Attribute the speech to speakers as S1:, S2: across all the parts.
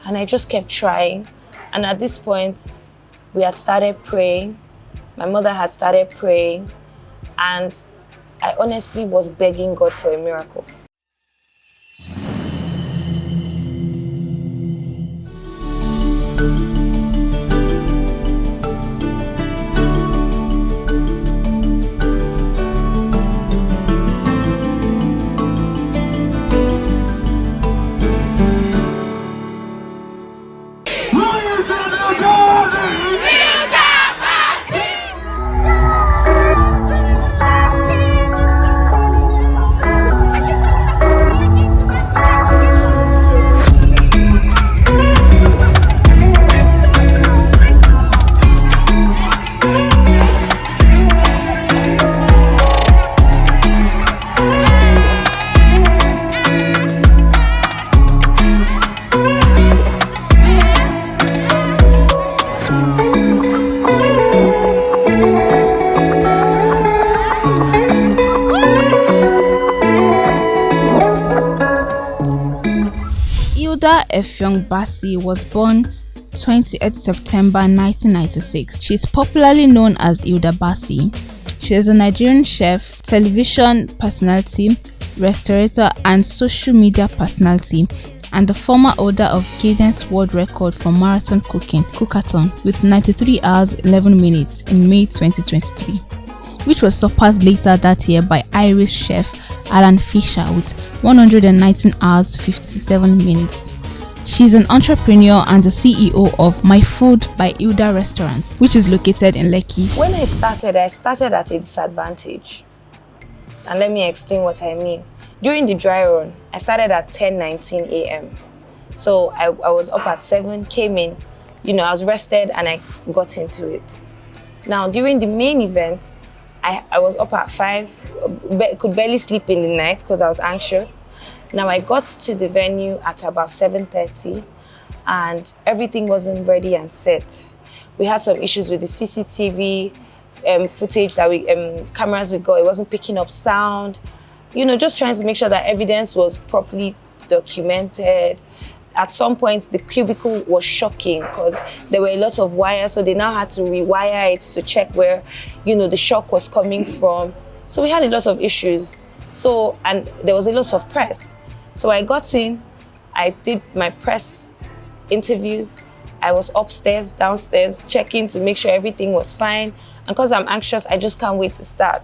S1: And I just kept trying. And at this point, we had started praying. My mother had started praying. And I honestly was begging God for a miracle.
S2: Hilda Baci was born 28th September 1996. She is popularly known as Hilda Baci. She is a Nigerian chef, television personality, restaurateur, and social media personality, and the former holder of Guinness World Record for marathon cookathon with 93 hours 11 minutes in May 2023, which was surpassed later that year by Irish chef Alan Fisher with 119 hours 57 minutes. She's an entrepreneur and the CEO of My Food by Hilda Restaurants, which is located in Lekki.
S1: When I started at a disadvantage. And let me explain what I mean. During the dry run, I started at 10:19 a.m. So I was up at 7, came in, I was rested and I got into it. Now, during the main event, I was up at 5, could barely sleep in the night because I was anxious. Now I got to the venue at about 7:30 and everything wasn't ready and set. We had some issues with the CCTV footage that cameras we got. It wasn't picking up sound. Just trying to make sure that evidence was properly documented. At some point, the cubicle was shocking because there were a lot of wires, so they now had to rewire it to check where, the shock was coming from. So we had a lot of issues. And there was a lot of press. So I got in, I did my press interviews. I was upstairs, downstairs, checking to make sure everything was fine. And because I'm anxious, I just can't wait to start.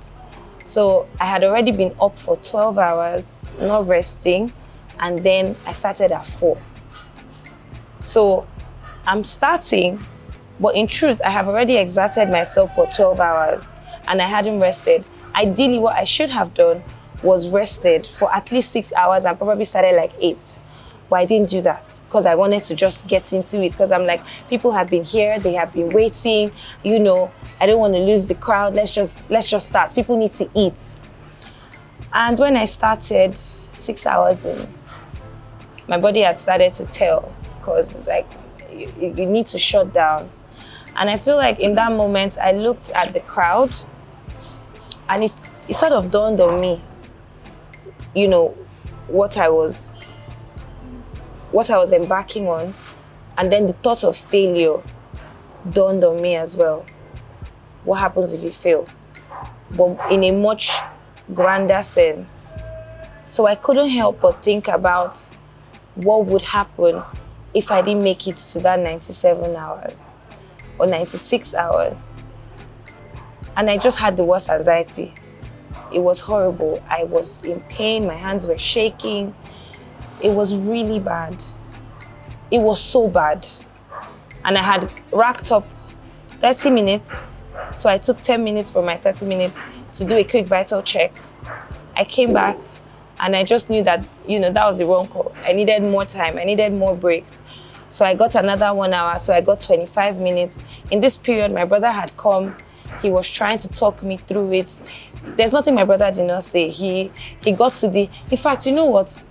S1: So I had already been up for 12 hours, not resting. And then I started at 4. So I'm starting, but in truth, I have already exerted myself for 12 hours and I hadn't rested. Ideally, what I should have done was rested for at least 6 hours and probably started like 8. But I didn't do that because I wanted to just get into it because I'm like, people have been here, they have been waiting, I don't want to lose the crowd. Let's just start. People need to eat. And when I started 6 hours in, my body had started to tell because it's like, you need to shut down. And I feel like in that moment, I looked at the crowd and it sort of dawned on me, what I was embarking on. And then the thought of failure dawned on me as well. What happens if you fail? But in a much grander sense. So I couldn't help but think about what would happen if I didn't make it to that 97 hours or 96 hours. And I just had the worst anxiety. It was horrible. I was in pain, my hands were shaking. It was really bad. It was so bad. And I had racked up 30 minutes. So I took 10 minutes from my 30 minutes to do a quick vital check. I came back and I just knew that, that was the wrong call. I needed more time, I needed more breaks. So I got another 1 hour, so I got 25 minutes. In this period, my brother had come. He was trying to talk me through it. There's nothing my brother did not say. He got to in fact, you know what?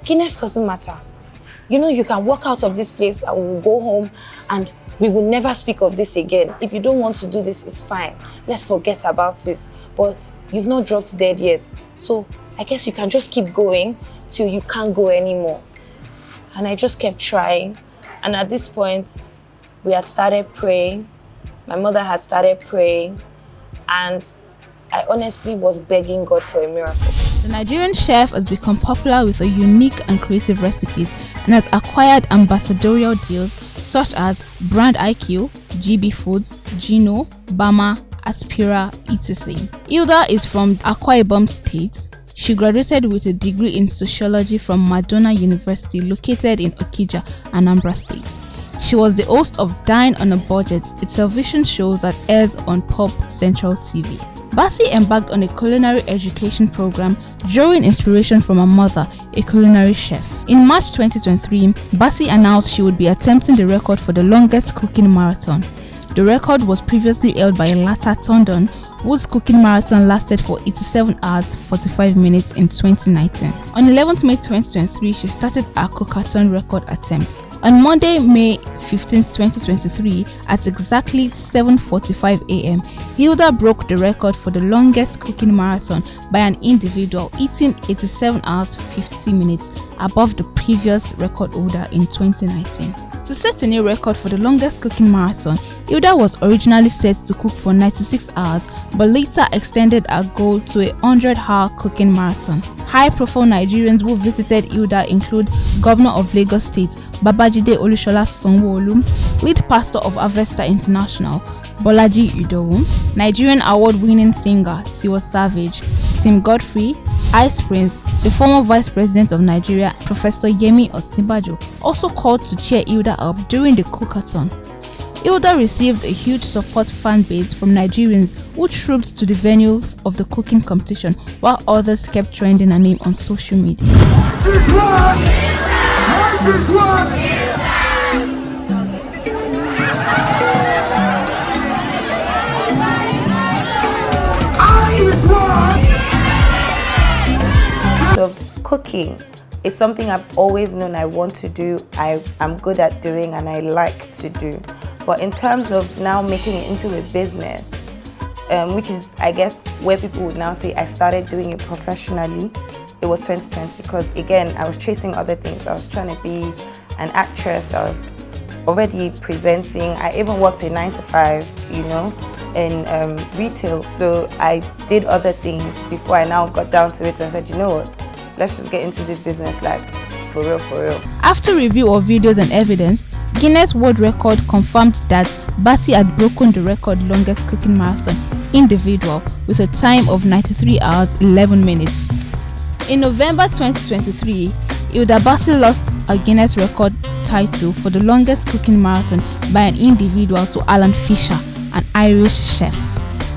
S1: Guinness doesn't matter. You can walk out of this place and we'll go home and we will never speak of this again. If you don't want to do this, it's fine. Let's forget about it. But you've not dropped dead yet. So I guess you can just keep going till you can't go anymore. And I just kept trying. And at this point, we had started praying. My mother had started praying, and I honestly was begging God for a miracle.
S2: The Nigerian chef has become popular with her unique and creative recipes and has acquired ambassadorial deals such as Brand IQ, GB Foods, Gino, Bama, Aspira, etc. Hilda is from Akwa Ibom State. She graduated with a degree in sociology from Madonna University located in Okija, Anambra State. She was the host of Dine on a Budget, a television show that airs on Pop Central TV. Baci embarked on a culinary education program, drawing inspiration from her mother, a culinary chef. In March 2023, Baci announced she would be attempting the record for the longest cooking marathon. The record was previously held by Lata Tondon, whose cooking marathon lasted for 87 hours 45 minutes in 2019. On 11th May 2023, she started her cookathon record attempts. On Monday, May 15, 2023, at exactly 7:45 a.m., Hilda broke the record for the longest cooking marathon by an individual, eating 87 hours 50 minutes, above the previous record holder in 2019. To set a new record for the longest cooking marathon, Hilda was originally set to cook for 96 hours, but later extended her goal to a 100-hour cooking marathon. High-profile Nigerians who visited Hilda include Governor of Lagos State, Babajide Olusola Sanwo-Olu, lead pastor of Avesta International, Bolaji Idowu, Nigerian award-winning singer Tiwa Savage, Tim Godfrey, Ice Prince, the former Vice President of Nigeria, Professor Yemi Osinbajo, also called to cheer Hilda up during the cookathon. Hilda received a huge support fan base from Nigerians who trooped to the venue of the cooking competition, while others kept trending her name on social media.
S1: So cooking is something I've always known I want to do, I'm good at doing, and I like to do. But in terms of now making it into a business, which is, I guess, where people would now say I started doing it professionally, it was 2020, because again, I was chasing other things. I was trying to be an actress, I was already presenting, I even worked a 9-to-5, in retail. So I did other things before I now got down to it and said, you know what, let's just get into this business, like, for real.
S2: After review of videos and evidence, Guinness World Record confirmed that Baci had broken the record longest cooking marathon individual with a time of 93 hours 11 minutes. In November 2023, Hilda Baci lost a Guinness record title for the longest cooking marathon by an individual to Alan Fisher, an Irish chef.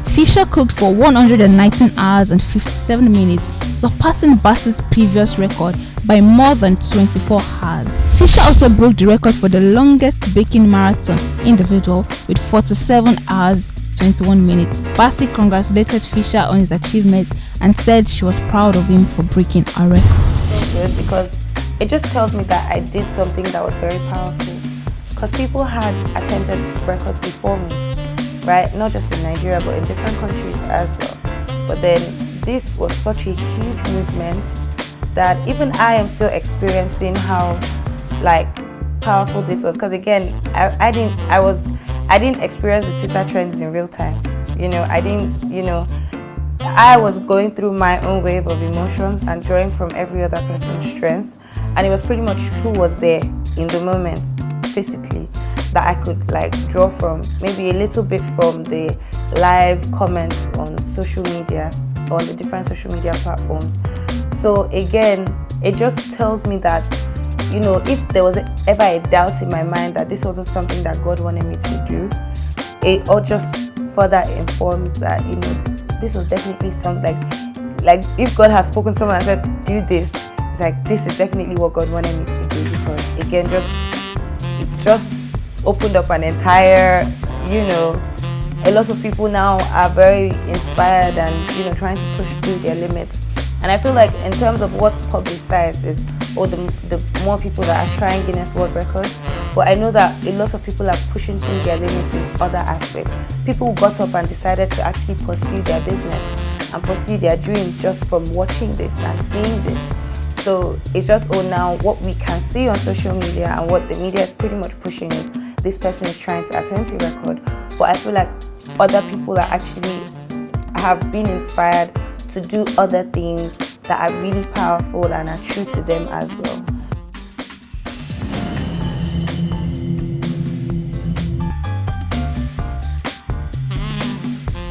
S2: Fisher cooked for 119 hours and 57 minutes, surpassing Baci's previous record by more than 24 hours. Fisher also broke the record for the longest baking marathon individual with 47 hours 21 minutes. Baci congratulated Fisher on his achievements and said she was proud of him for breaking a record.
S1: So good, because it just tells me that I did something that was very powerful. Because people had attempted records before me, right? Not just in Nigeria, but in different countries as well. But then this was such a huge movement that even I am still experiencing how powerful this was. Because again, I didn't experience the Twitter trends in real time. I was going through my own wave of emotions and drawing from every other person's strength, and it was pretty much who was there in the moment physically that I could draw from, maybe a little bit from the live comments on social media, on the different social media platforms. So again, it just tells me that, if there was ever a doubt in my mind that this wasn't something that God wanted me to do, it all just further informs that, this was definitely something, if God has spoken to someone and said, do this, it's this is definitely what God wanted me to do, because again, it's just opened up an entire, a lot of people now are very inspired and, trying to push through their limits. And I feel like in terms of what's publicized is, the more people that are trying Guinness World Records, but I know that a lot of people are pushing through their limits in other aspects. People who got up and decided to actually pursue their business and pursue their dreams just from watching this and seeing this. So it's just, oh, now what we can see on social media and what the media is pretty much pushing is this person is trying to attempt a record. But I feel like other people are actually have been inspired to do other things that are really powerful and are true to them as well.